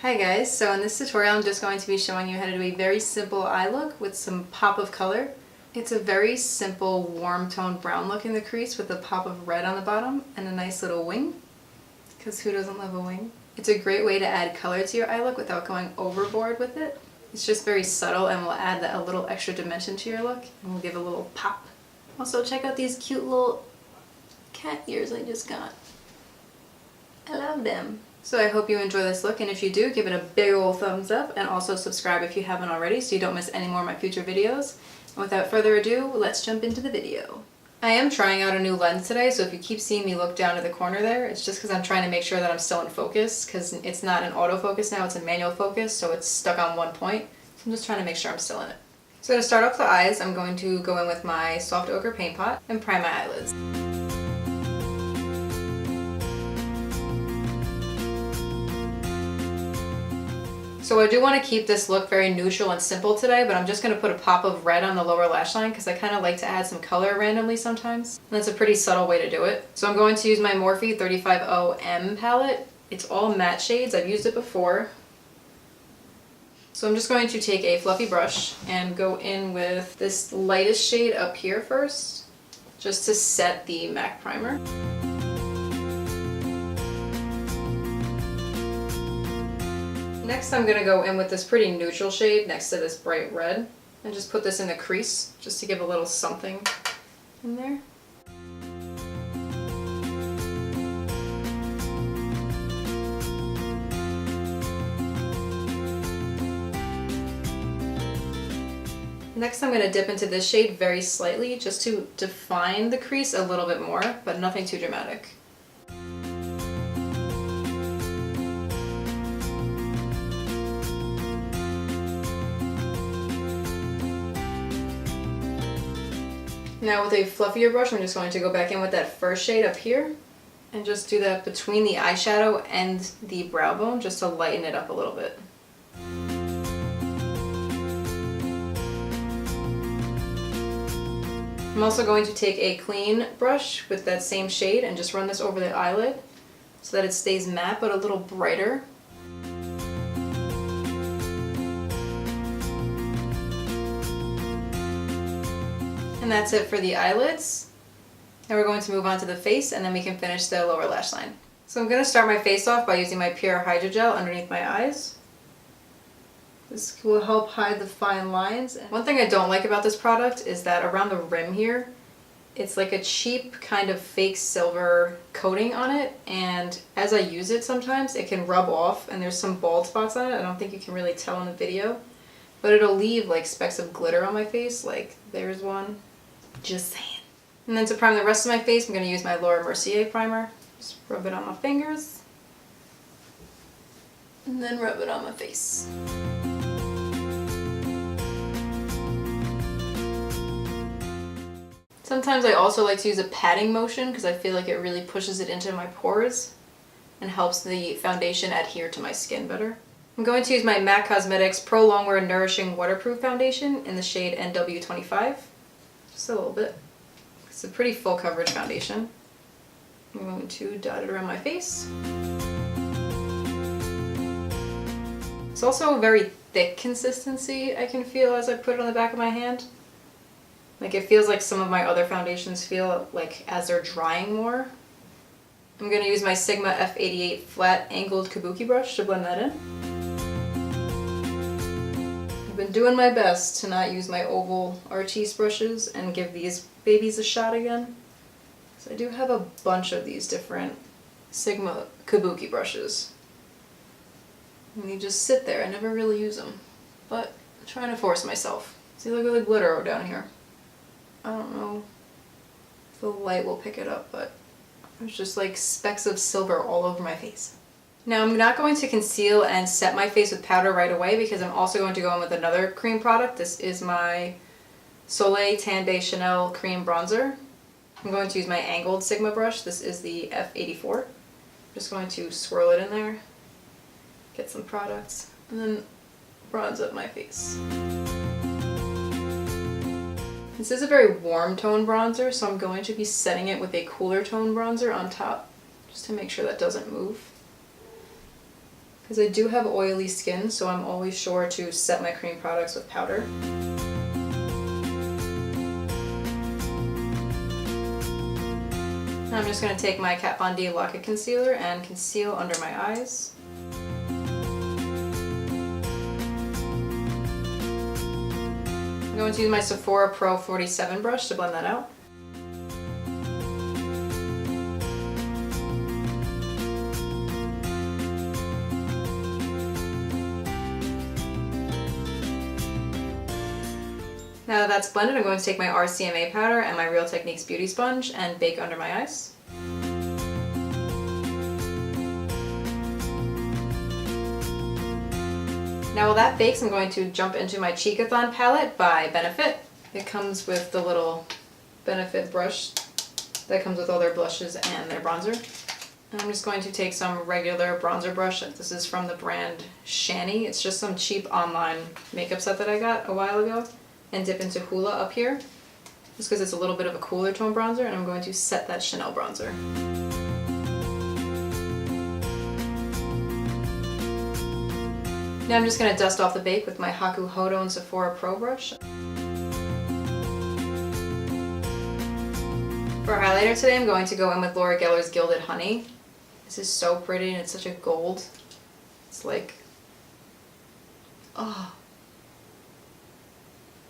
Hi guys, so in this tutorial I'm just going to be showing you how to do a very simple eye look with some pop of color. It's a very simple warm tone brown look in the crease with a pop of red on the bottom and a nice little wing, because who doesn't love a wing? It's a great way to add color to your eye look without going overboard with it. It's just very subtle and will add a little extra dimension to your look and will give a little pop. Also check out these cute little cat ears I just got. I love them. So I hope you enjoy this look, and if you do, give it a big old thumbs up and also subscribe if you haven't already so you don't miss any more of my future videos. And without further ado, let's jump into the video. I am trying out a new lens today, so if you keep seeing me look down to the corner there, it's just because I'm trying to make sure that I'm still in focus, because it's not an autofocus now, it's a manual focus, so it's stuck on one point. So I'm just trying to make sure I'm still in it. So to start off the eyes, I'm going to go in with my soft ochre paint pot and prime my eyelids. So I do want to keep this look very neutral and simple today, but I'm just going to put a pop of red on the lower lash line because I kind of like to add some color randomly sometimes. And that's a pretty subtle way to do it. So I'm going to use my Morphe 350M palette. It's all matte shades. I've used it before. So I'm just going to take a fluffy brush and go in with this lightest shade up here first, just to set the MAC primer. Next I'm going to go in with this pretty neutral shade next to this bright red and just put this in the crease just to give a little something in there. Next I'm going to dip into this shade very slightly just to define the crease a little bit more, but nothing too dramatic. Now with a fluffier brush, I'm just going to go back in with that first shade up here and just do that between the eyeshadow and the brow bone just to lighten it up a little bit. I'm also going to take a clean brush with that same shade and just run this over the eyelid so that it stays matte but a little brighter. And that's it for the eyelids. Now we're going to move on to the face and then we can finish the lower lash line. So I'm going to start my face off by using my Pure Hydragel underneath my eyes. This will help hide the fine lines. One thing I don't like about this product is that around the rim here, it's like a cheap kind of fake silver coating on it, and as I use it sometimes it can rub off and there's some bald spots on it. I don't think you can really tell in the video, but it'll leave like specks of glitter on my face, like there's one. Just saying. And then to prime the rest of my face, I'm going to use my Mercier primer. Just rub it on my fingers. And then rub it on my face. Sometimes I also like to use a patting motion because I feel like it really pushes it into my pores and helps the foundation adhere to my skin better. I'm going to use my MAC Cosmetics Prolongwear Nourishing Waterproof Foundation in the shade NW25. Just a little bit. It's a pretty full coverage foundation. I'm going to dot it around my face. It's also a very thick consistency I can feel as I put it on the back of my hand. Like it feels like some of my other foundations feel like as they're drying more. I'm going to use my Sigma F88 flat angled kabuki brush to blend that in. I've been doing my best to not use my oval Artiste brushes and give these babies a shot again. So I do have a bunch of these different Sigma kabuki brushes. And they just sit there, I never really use them. But I'm trying to force myself. See, look at the glitter down here. I don't know if the light will pick it up, but there's just like specks of silver all over my face. Now I'm not going to conceal and set my face with powder right away because I'm also going to go in with another cream product. This is my Soleil Tan Base Chanel Cream Bronzer. I'm going to use my angled Sigma brush. This is the F84. I'm just going to swirl it in there, get some products, and then bronze up my face. This is a very warm tone bronzer, so I'm going to be setting it with a cooler tone bronzer on top, just to make sure that doesn't move. because I do have oily skin, so I'm always sure to set my cream products with powder. Now I'm just going to take my Kat Von D Lock-It Concealer and conceal under my eyes. I'm going to use my Sephora Pro 47 brush to blend that out. Now that that's blended, I'm going to take my RCMA powder and my Real Techniques Beauty Sponge and bake under my eyes. Now while that bakes, I'm going to jump into my Cheekathon palette by Benefit. It comes with the little Benefit brush that comes with all their blushes and their bronzer. And I'm just going to take some regular bronzer brush. This is from the brand SHANY. It's just some cheap online makeup set that I got a while ago. And dip into Hoola up here, just because it's a little bit of a cooler tone bronzer, and I'm going to set that Chanel bronzer. Now I'm just going to dust off the bake with my Hakuhodo and Sephora Pro brush. For highlighter today, I'm going to go in with Laura Geller's Gilded Honey. This is so pretty and it's such a gold. It's like, oh,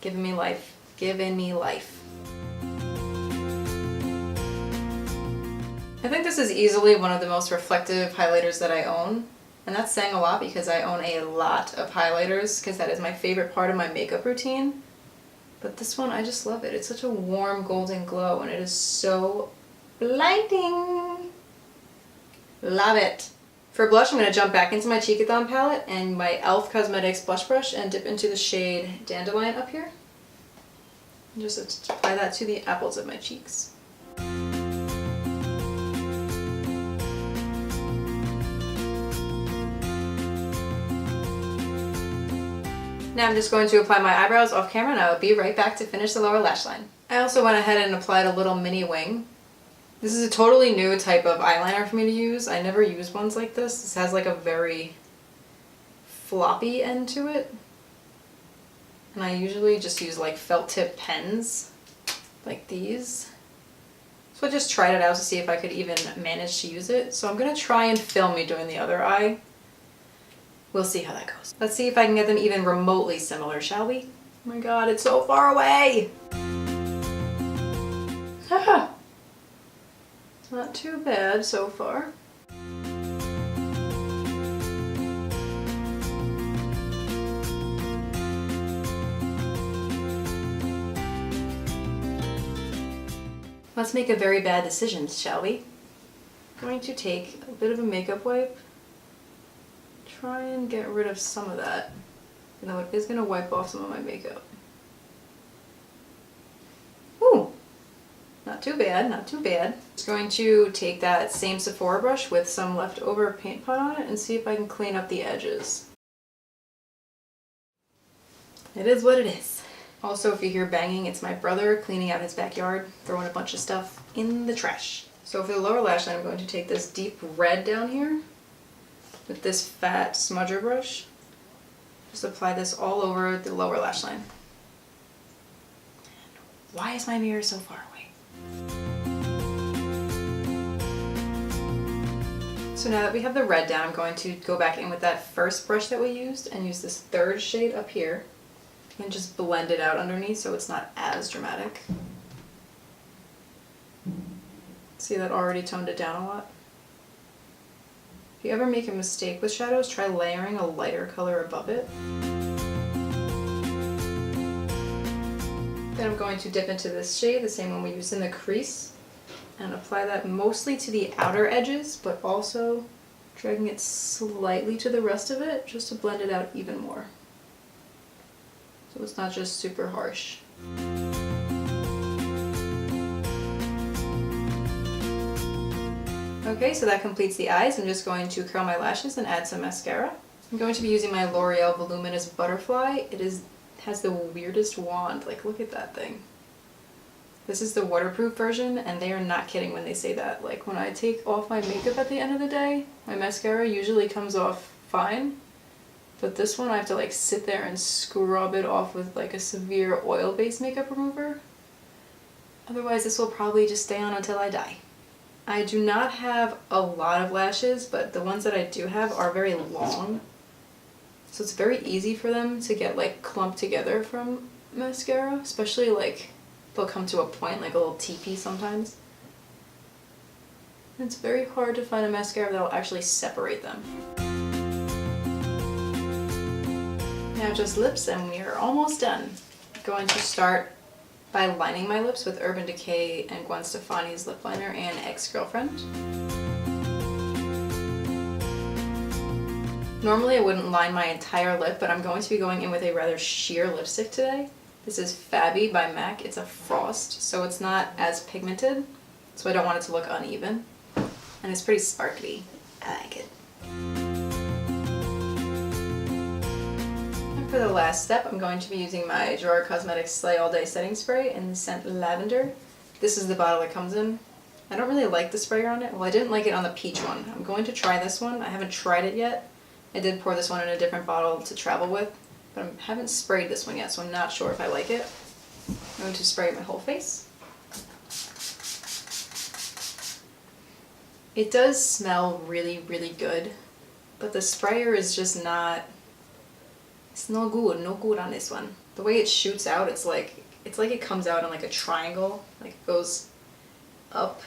giving me life, giving me life. I think this is easily one of the most reflective highlighters that I own. And that's saying a lot because I own a lot of highlighters because that is my favorite part of my makeup routine. But this one, I just love it. It's such a warm golden glow and it is so blinding. Love it. For blush, I'm going to jump back into my Cheekathon palette and my E.L.F. Cosmetics blush brush and dip into the shade Dandelion up here. And just apply that to the apples of my cheeks. Now I'm just going to apply my eyebrows off camera and I'll be right back to finish the lower lash line. I also went ahead and applied a little mini wing. This is a totally new type of eyeliner for me to use. I never used ones like this. This has like a very floppy end to it. And I usually just use like felt tip pens like these. So I just tried it out to see if I could even manage to use it. So I'm going to try and film me doing the other eye. We'll see how that goes. Let's see if I can get them even remotely similar, shall we? Oh my god, it's so far away! Ah, not too bad so far. Let's make a very bad decision, shall we? I'm going to take a bit of a makeup wipe. Try and get rid of some of that, even though it is going to wipe off some of my makeup. Ooh, not too bad, not too bad. Just going to take that same Sephora brush with some leftover paint pot on it and see if I can clean up the edges. It is what it is. Also, if you hear banging, it's my brother cleaning out his backyard, throwing a bunch of stuff in the trash. So for the lower lash line, I'm going to take this deep red down here with this fat smudger brush. Just apply this all over the lower lash line. Why is my mirror so far away? So now that we have the red down, I'm going to go back in with that first brush that we used and use this third shade up here and just blend it out underneath so it's not as dramatic. See, that already toned it down a lot. If you ever make a mistake with shadows, try layering a lighter color above it. Then I'm going to dip into this shade, the same one we used in the crease, and apply that mostly to the outer edges, but also dragging it slightly to the rest of it, just to blend it out even more. So it's not just super harsh. Okay, so that completes the eyes. I'm just going to curl my lashes and add some mascara. I'm going to be using my L'Oreal Voluminous Butterfly. It has the weirdest wand. Like, look at that thing. This is the waterproof version, and they are not kidding when they say that. Like, when I take off my makeup at the end of the day, my mascara usually comes off fine. But this one I have to like sit there and scrub it off with like a severe oil-based makeup remover. Otherwise this will probably just stay on until I die. I do not have a lot of lashes, but the ones that I do have are very long. So it's very easy for them to get like clumped together from mascara, especially like they'll come to a point like a little teepee sometimes. It's very hard to find a mascara that will actually separate them. Now just lips and we are almost done. I'm going to start by lining my lips with Urban Decay and Gwen Stefani's lip liner and Ex-Girlfriend. Normally I wouldn't line my entire lip, but I'm going to be going in with a rather sheer lipstick today. This is Fabby by MAC. It's a frost, so it's not as pigmented, so I don't want it to look uneven. And it's pretty sparkly. I like it. For the last step, I'm going to be using my GERARD Cosmetics Slay All Day Setting Spray in the scent Lavender. This is the bottle it comes in. I don't really like the sprayer on it. Well, I didn't like it on the peach one. I'm going to try this one. I haven't tried it yet. I did pour this one in a different bottle to travel with, but I haven't sprayed this one yet, so I'm not sure if I like it. I'm going to spray my whole face. It does smell really, really good, but the sprayer is just not... It's no good on this one. The way it shoots out, it's like it comes out in like a triangle, like it goes up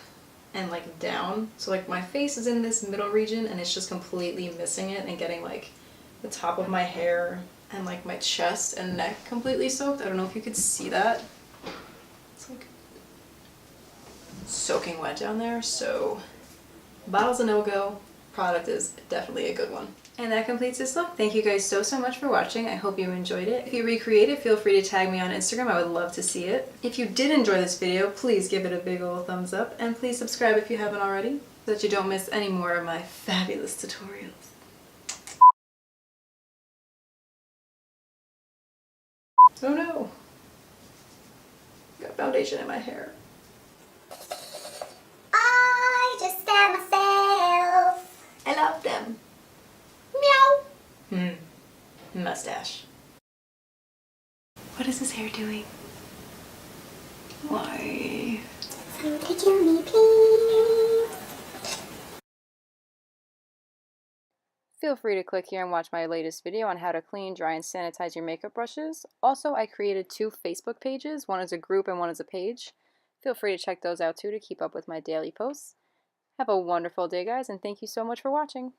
and like down. So like my face is in this middle region and it's just completely missing it and getting like the top of my hair and like my chest and neck completely soaked. I don't know if you could see that. It's like soaking wet down there, so bottle's a no-go. Product is definitely a good one. And that completes this look. Thank you guys so much for watching. I hope you enjoyed it. If you recreate it, feel free to tag me on Instagram. I would love to see it. If you did enjoy this video, please give it a big old thumbs up and please subscribe if you haven't already so that you don't miss any more of my fabulous tutorials. Oh no! Got foundation in my hair. I just stand myself. I love them. Meow. Mustache. What is his hair doing? Why? So could you me please? Feel free to click here and watch my latest video on how to clean, dry, and sanitize your makeup brushes. Also, I created 2 Facebook pages. One is a group and one is a page. Feel free to check those out too to keep up with my daily posts. Have a wonderful day, guys, and thank you so much for watching.